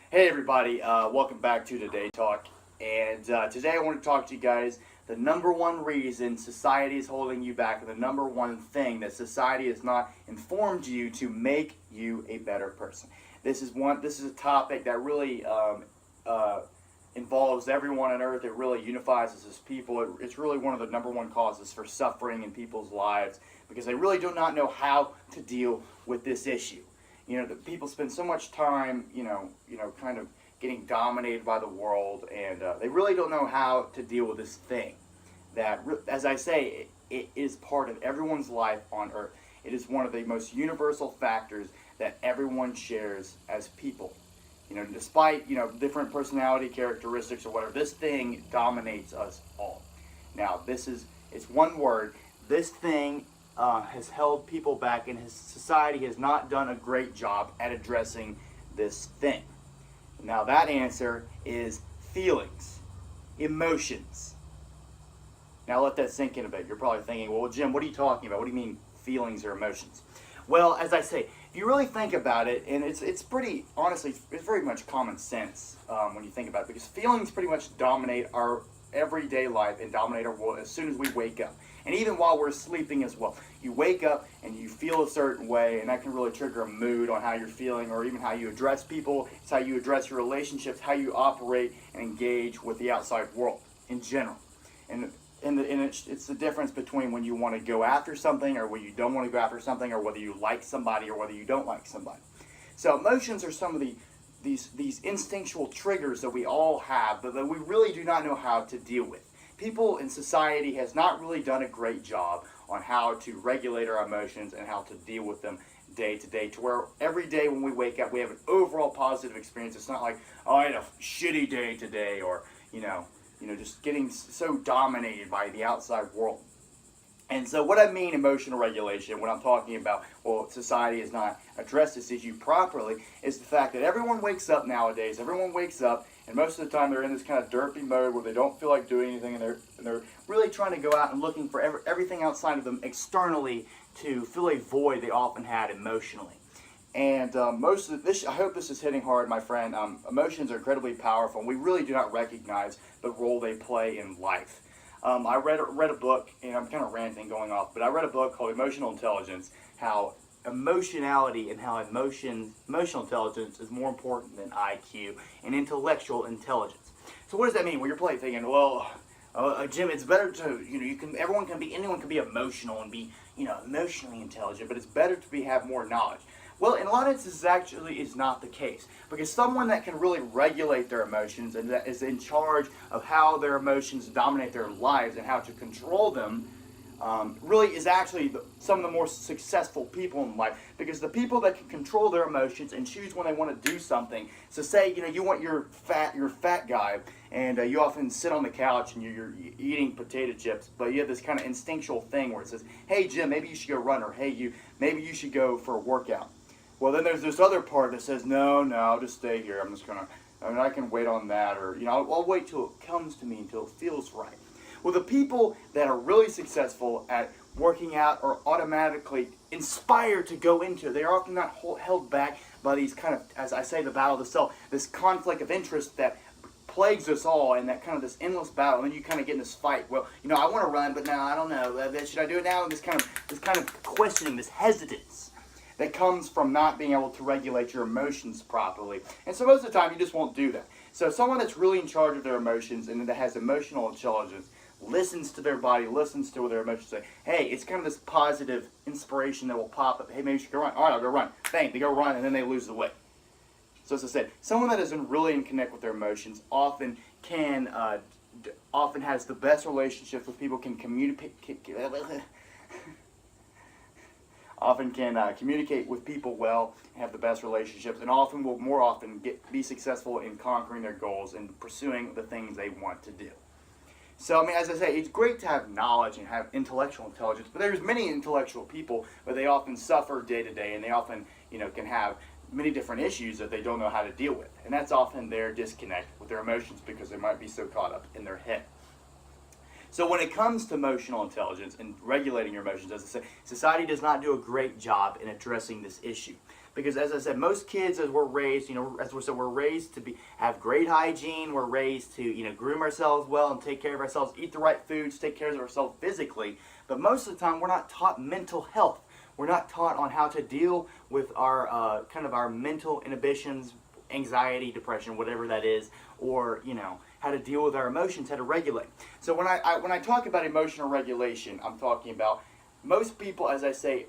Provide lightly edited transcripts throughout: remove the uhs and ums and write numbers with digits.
Hey everybody, welcome back to Today Talk. And today I want to talk to you guys the number one reason society is holding you back, and the number one thing that society has not informed you to make you a better person. This is a topic that really involves everyone on earth. It really unifies us as people. It's really one of the number one causes for suffering in people's lives because they really do not know how to deal with this issue. The people spend so much time, kind of getting dominated by the world, and they really don't know how to deal with this thing. That, as I say, it is part of everyone's life on Earth. It is one of the most universal factors that everyone shares as people. Despite different personality characteristics or whatever, this thing dominates us all. Now, it's one word. This thing has held people back, and society has not done a great job at addressing this thing. Now, that answer is feelings, emotions. Now, let that sink in a bit. You're probably thinking, well, Jim, what are you talking about? What do you mean feelings or emotions? Well, as I say, if you really think about it, and it's pretty, honestly, it's very much common sense when you think about it, because feelings pretty much dominate our everyday life and dominate our world as soon as we wake up. And even while we're sleeping as well. You wake up and you feel a certain way, and that can really trigger a mood on how you're feeling, or even how you address people. It's how you address your relationships, how you operate and engage with the outside world in general. And it's the difference between when you want to go after something or when you don't want to go after something, or whether you like somebody or whether you don't like somebody. So emotions are some of these instinctual triggers that we all have, but that we really do not know how to deal with. People in society has not really done a great job on how to regulate our emotions and how to deal with them day to day, to where every day when we wake up we have an overall positive experience. It's not like, oh, I had a shitty day today, or just getting so dominated by the outside world. And so what I mean emotional regulation, when I'm talking about, well, society has not addressed this issue properly, is the fact that everyone wakes up nowadays. Everyone wakes up, and most of the time they're in this kind of derpy mode where they don't feel like doing anything, and they're really trying to go out and looking for everything outside of them externally to fill a void they often had emotionally. And most of this, I hope this is hitting hard, my friend. Emotions are incredibly powerful, and we really do not recognize the role they play in life. I read a book, and I'm kind of ranting going off, but I read a book called Emotional Intelligence, how emotionality and how emotional intelligence is more important than IQ and intellectual intelligence. So what does that mean? Well, you're probably thinking, well, Jim, it's better to, anyone can be emotional and be, emotionally intelligent, but it's better to have more knowledge. Well, in a lot of instances, actually is not the case, because someone that can really regulate their emotions and that is in charge of how their emotions dominate their lives and how to control them really is actually some of the more successful people in life, because the people that can control their emotions and choose when they want to do something. So say you want you're a fat guy, and you often sit on the couch and you're eating potato chips, but you have this kind of instinctual thing where it says, hey Jim, maybe you should go run, or hey maybe you should go for a workout. Well, then there's this other part that says, no, I'll just stay here. I can wait on that, or I'll wait till it comes to me, until it feels right. Well, the people that are really successful at working out are automatically inspired to go into it. They are often not held back by these kind of, as I say, the battle of the self, this conflict of interest that plagues us all, and that kind of this endless battle. And then you kind of get in this fight. Well, I want to run, but no, I don't know. Should I do it now? And this kind of questioning, this hesitance that comes from not being able to regulate your emotions properly. And so most of the time, you just won't do that. So someone that's really in charge of their emotions and that has emotional intelligence listens to their body, listens to what their emotions say. Hey, it's kind of this positive inspiration that will pop up. Hey, maybe you should go run. All right, I'll go run. Bang, they go run, and then they lose the weight. So as I said, someone that isn't really in connect with their emotions often has the best relationships with people, can communicate often can communicate with people well, have the best relationships, and often will more often be successful in conquering their goals and pursuing the things they want to do. So, as I say, it's great to have knowledge and have intellectual intelligence, but there's many intellectual people, but they often suffer day to day, and they often, can have many different issues that they don't know how to deal with. And that's often their disconnect with their emotions, because they might be so caught up in their head. So when it comes to emotional intelligence and regulating your emotions, as I say, society does not do a great job in addressing this issue, Because as I said, most kids, as we're raised, as we said, we're raised to have great hygiene. We're raised to, groom ourselves well and take care of ourselves, eat the right foods, take care of ourselves physically. But most of the time, we're not taught mental health. We're not taught on how to deal with our kind of our mental inhibitions, anxiety, depression, whatever that is, or how to deal with our emotions, how to regulate. So when I talk about emotional regulation, I'm talking about most people, as I say,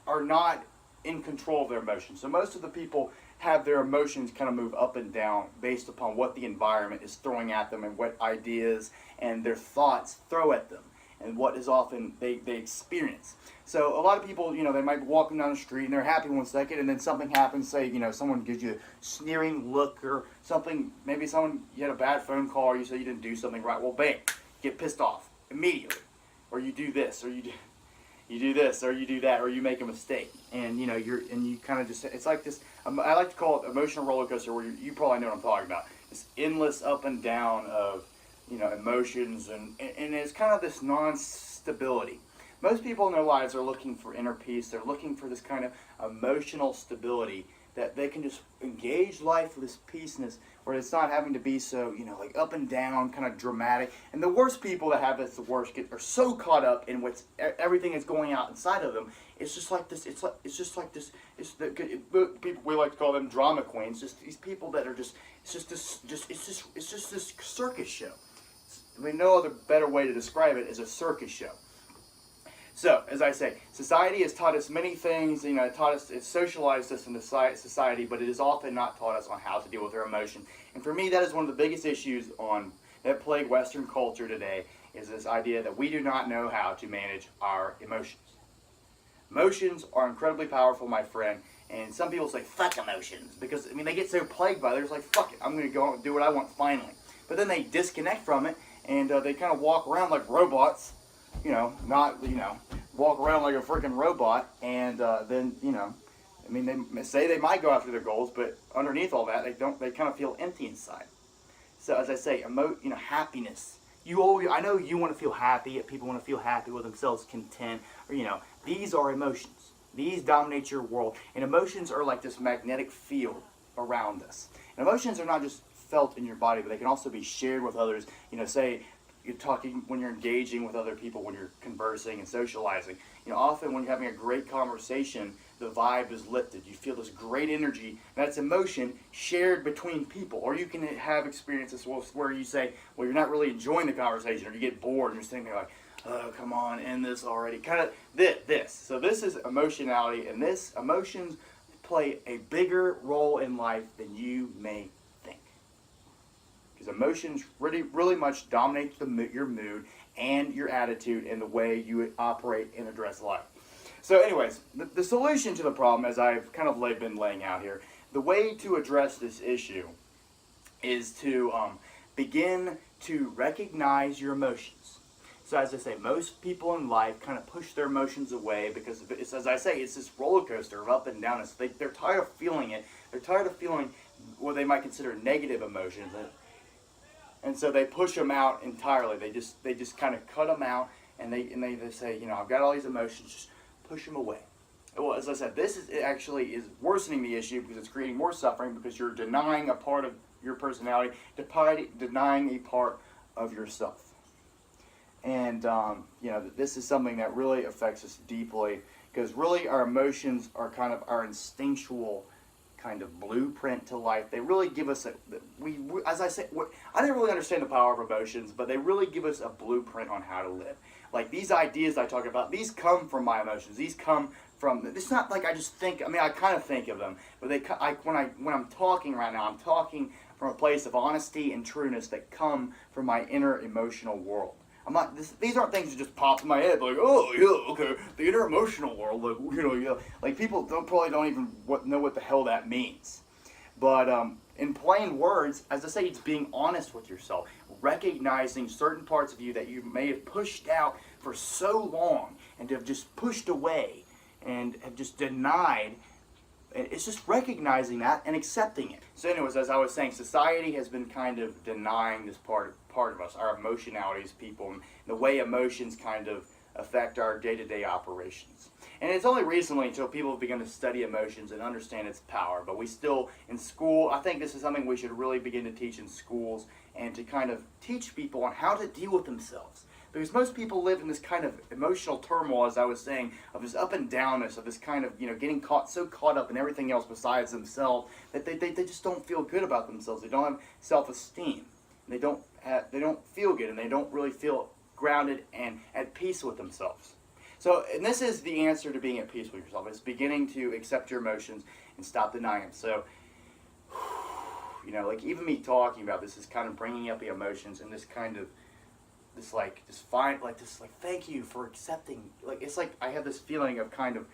are not in control of their emotions. So most of the people have their emotions kind of move up and down based upon what the environment is throwing at them and what ideas and their thoughts throw at them and what is often they experience. So a lot of people, they might be walking down the street and they're happy one second, and then something happens, say, someone gives you a sneering look or something, maybe you had a bad phone call or you say you didn't do something right. Well, bam, get pissed off immediately. Or you do this, or you do this, or you do that, or you make a mistake, and you kind of just, it's like this. I like to call it emotional roller coaster, where you probably know what I'm talking about. This endless up and down of emotions, and it's kind of this non-stability. Most people in their lives are looking for inner peace. They're looking for this kind of emotional stability that they can just engage life with this peaceness, where it's not having to be so, like up and down, kind of dramatic. And the worst people that have this, the worst, are so caught up in everything that's going out inside of them. It's just like this. It's just like this. It's the people we like to call them drama queens. Just these people that are just. It's just this circus show. I mean, no other better way to describe it is a circus show. So, as I say, society has taught us many things, it's socialized us into society, but it has often not taught us on how to deal with our emotion. And for me, that is one of the biggest issues that plague Western culture today, is this idea that we do not know how to manage our emotions. Emotions are incredibly powerful, my friend, and some people say, fuck emotions, because, they get so plagued by it, they're just like, fuck it, I'm going to go and do what I want finally. But then they disconnect from it, and they kind of walk around like robots, walk around like a freaking robot, and then, they say they might go after their goals, but underneath all that, they kind of feel empty inside. So as I say, happiness. I know you want to feel happy, people want to feel happy with themselves, content, or, these are emotions. These dominate your world, and emotions are like this magnetic field around us. And emotions are not just felt in your body, but they can also be shared with others. Say, you're talking, when you're engaging with other people, when you're conversing and socializing, often when you're having a great conversation, the vibe is lifted. You feel this great energy, and that's emotion shared between people. Or you can have experiences where you say, well, you're not really enjoying the conversation, or you get bored and you're sitting there like, oh, come on, end this already. Kind of this. So this is emotionality, and emotions play a bigger role in life than you may think. Because emotions really much dominate your mood and your attitude and the way you operate and address life. So anyways, the solution to the problem, as I've kind of been laying out here, the way to address this issue is to begin to recognize your emotions. So as I say, most people in life kind of push their emotions away because it's, as I say, it's this roller coaster of up and down. They're tired of feeling it. They're tired of feeling what they might consider negative emotions. And so they push them out entirely. They just kind of cut them out, and they say, I've got all these emotions, just push them away. Well, as I said, this is worsening the issue because it's creating more suffering because you're denying a part of your personality, denying a part of yourself. And this is something that really affects us deeply because really our emotions are kind of our instinctual kind of blueprint to life. They really give us as I say, I didn't really understand the power of emotions, but they really give us a blueprint on how to live. Like these ideas I talk about, these come from my emotions. These come from, it's not like I just think, I kind of think of them, but when I'm talking right now, I'm talking from a place of honesty and trueness that come from my inner emotional world. These aren't things that just pop in my head like, oh yeah, okay, the inner emotional world, like people probably don't even know what the hell that means. But in plain words, as I say, it's being honest with yourself, recognizing certain parts of you that you may have pushed out for so long and have just pushed away and have just denied. It's just recognizing that and accepting it. So anyways, as I was saying, society has been kind of denying this part of us, our emotionalities, people, and the way emotions kind of affect our day-to-day operations. And it's only recently until people have begun to study emotions and understand its power. But we still, in school, I think this is something we should really begin to teach in schools, and to kind of teach people on how to deal with themselves. Because most people live in this kind of emotional turmoil, as I was saying, of this up and downness, of this kind of, getting so caught up in everything else besides themselves, that they just don't feel good about themselves. They don't have self-esteem. They don't feel good, and they don't really feel grounded and at peace with themselves. So, and this is the answer to being at peace with yourself. It's beginning to accept your emotions and stop denying them. So, like even me talking about this is kind of bringing up the emotions and this kind of, thank you for accepting. Like, it's like I have this feeling of kind of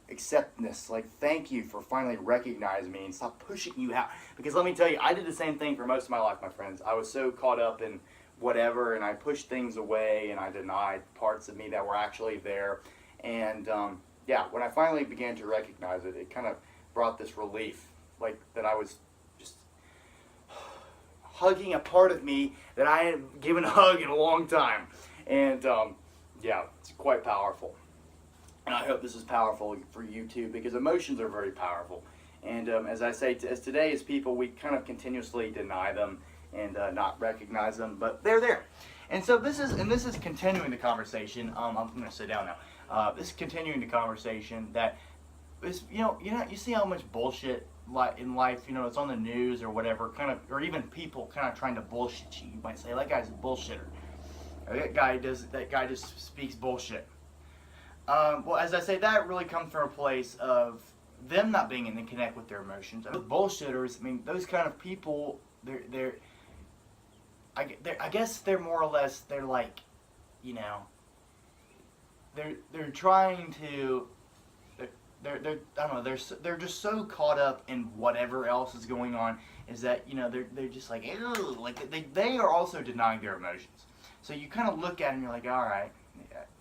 acceptness. Like, thank you for finally recognizing me and stop pushing you out. Because let me tell you, I did the same thing for most of my life, my friends. I was so caught up in whatever, and I pushed things away, and I denied parts of me that were actually there. And when I finally began to recognize it, it kind of brought this relief, like that I was just hugging a part of me that I hadn't given a hug in a long time. And it's quite powerful. And I hope this is powerful for you too, because emotions are very powerful. And as I say, as today as people, we kind of continuously deny them and not recognize them, but they're there. And so this is continuing the conversation. I'm going to sit down now. This is continuing the conversation that is, you see how much bullshit in life, it's on the news or whatever, or even people kind of trying to bullshit you. You might say, that guy's a bullshitter. Or that guy just speaks bullshit. Well, as I say, that really comes from a place of them not being able to connect with their emotions. Bullshitters, those kind of people, I guess they're more or less, they're like, they're trying to, I don't know, they're just so caught up in whatever else is going on, is that, they're just like, ew, like they are also denying their emotions. So you kind of look at it and you're like, all right,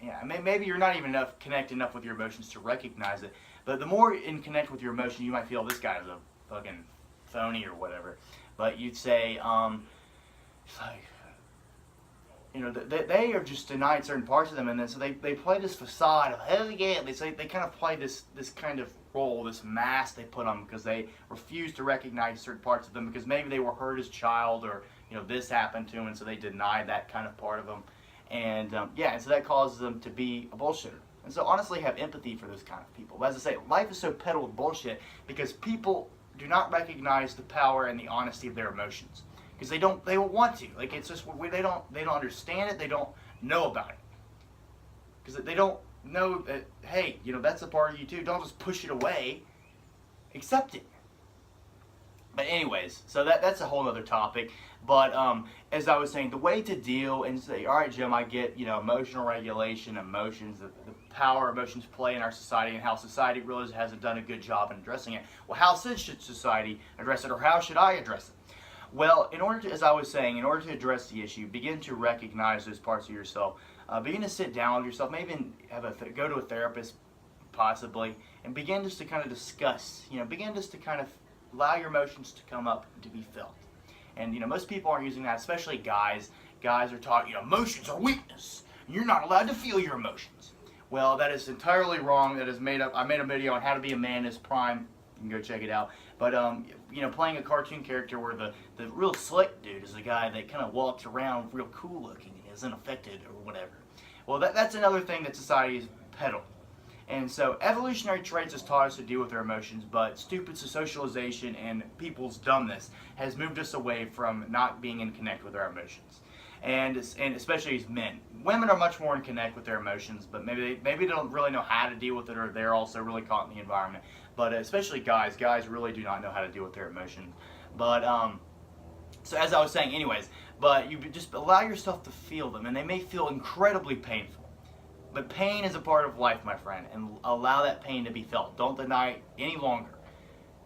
yeah, maybe you're not even connect enough with your emotions to recognize it, but the more in connect with your emotion, you might feel this guy is a fucking phony or whatever. But you'd say, it's like, they are just denied certain parts of them, and then so they play this facade of, hell yeah, they kind of play this kind of role, this mask they put on because they refuse to recognize certain parts of them, because maybe they were hurt as a child, or this happened to them, and so they deny that kind of part of them, and and so that causes them to be a bullshitter. And so honestly, have empathy for those kind of people. But as I say, life is so peddled with bullshit because people do not recognize the power and the honesty of their emotions. Because they don't want to. Like, it's just, they don't understand it, they don't know about it. Because they don't know that, hey, that's a part of you too. Don't just push it away. Accept it. But anyways, so that's a whole other topic. But as I was saying, the way to deal and say, all right, Jim, I get, emotional regulation, emotions, the power emotions play in our society, and how society really hasn't done a good job in addressing it. Well, how should society address it, or how should I address it? Well, as I was saying, in order to address the issue, begin to recognize those parts of yourself. Begin to sit down with yourself, maybe go to a therapist, possibly, and begin just to kind of discuss, begin just to kind of allow your emotions to come up and to be felt. And, most people aren't using that, especially guys. Guys are taught, emotions are weakness. You're not allowed to feel your emotions. Well, that is entirely wrong. That is made up. I made a video on how to be a man in his prime. You can go check it out. But, playing a cartoon character where the real slick dude is the guy that kind of walks around real cool looking and isn't affected or whatever. Well, that's another thing that society has peddled. And so evolutionary traits has taught us to deal with our emotions, but stupid socialization and people's dumbness has moved us away from not being in connect with our emotions. And especially as men. Women are much more in connect with their emotions, but maybe they don't really know how to deal with it, or they're also really caught in the environment. But especially guys really do not know how to deal with their emotions. But so as I was saying, anyways, but you just allow yourself to feel them, and they may feel incredibly painful. But pain is a part of life, my friend, and allow that pain to be felt. Don't deny it any longer,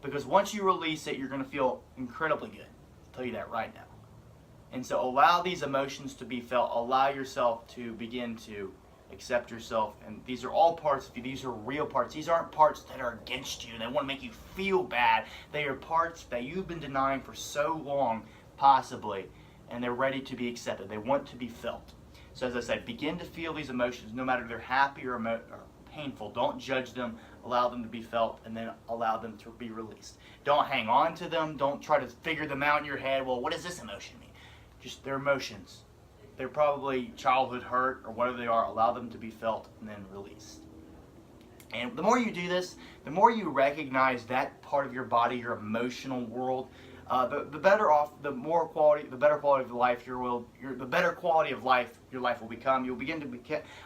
because once you release it, you're going to feel incredibly good. I'll tell you that right now. And so allow these emotions to be felt. Allow yourself to begin to accept yourself. And these are all parts of you. These are real parts. These aren't parts that are against you. They want to make you feel bad. They are parts that you've been denying for so long, possibly, and they're ready to be accepted. They want to be felt. So as I said, begin to feel these emotions, no matter if they're happy or painful. Don't judge them. Allow them to be felt, and then allow them to be released. Don't hang on to them. Don't try to figure them out in your head. Well, what does this emotion mean? Just their emotions. They're probably childhood hurt or whatever they are. Allow them to be felt and then released. And the more you do this, the more you recognize that part of your body, your emotional world, the better off, the better quality of life the better quality of life your life will become. You'll begin to be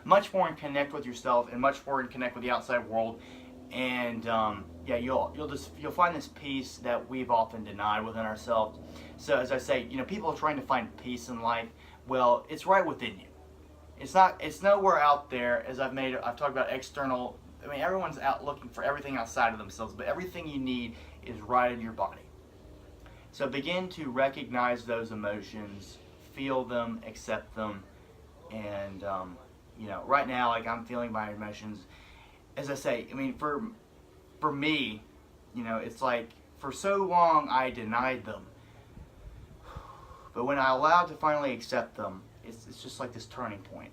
much more in connect with yourself and much more in connect with the outside world. And yeah, you'll find this peace that we've often denied within ourselves. So as I say, people are trying to find peace in life. Well, it's right within you. It's nowhere out there. As I've talked about external. I mean, everyone's out looking for everything outside of themselves, but everything you need is right in your body. So begin to recognize those emotions, feel them, accept them, and right now, like I'm feeling my emotions. As I say, I mean, for me, it's like for so long I denied them, but when I allowed to finally accept them, it's just like this turning point.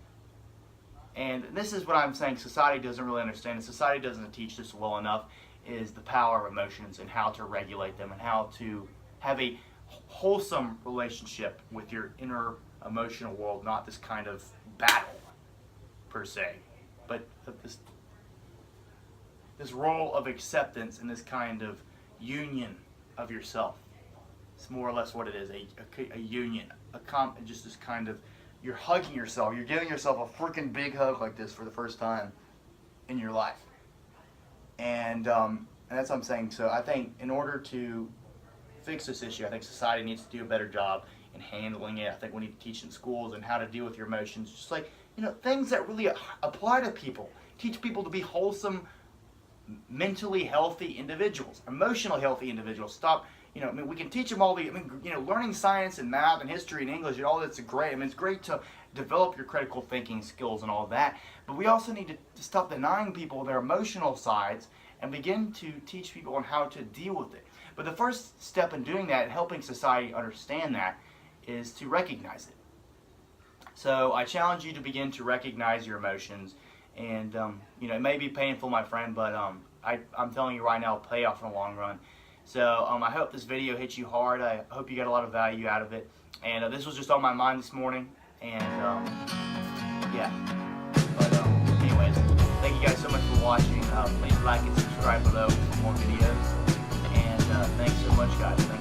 And this is what I'm saying society doesn't really understand, and society doesn't teach this well enough, is the power of emotions and how to regulate them and how to have a wholesome relationship with your inner emotional world, not this kind of battle per se, but this role of acceptance and this kind of union of yourself. It's more or less what it is, a union, just this kind of, you're hugging yourself, you're giving yourself a freaking big hug like this for the first time in your life. And that's what I'm saying. So I think in order to fix this issue, I think society needs to do a better job in handling it. I think we need to teach in schools and how to deal with your emotions, just like things that really apply to people. Teach people to be wholesome, mentally healthy individuals, emotionally healthy individuals. Stop. I mean, we can teach them all learning science and math and history and English and all that's great. I mean, it's great to develop your critical thinking skills and all that, but we also need to stop denying people their emotional sides and begin to teach people on how to deal with it. But the first step in doing that, helping society understand that, is to recognize it. So I challenge you to begin to recognize your emotions. And, it may be painful, my friend, but I'm telling you right now, it'll pay off in the long run. So I hope this video hit you hard. I hope you got a lot of value out of it. And this was just on my mind this morning. And, yeah. But anyways, thank you guys so much for watching. Please like and subscribe below for more videos. And thanks so much, guys.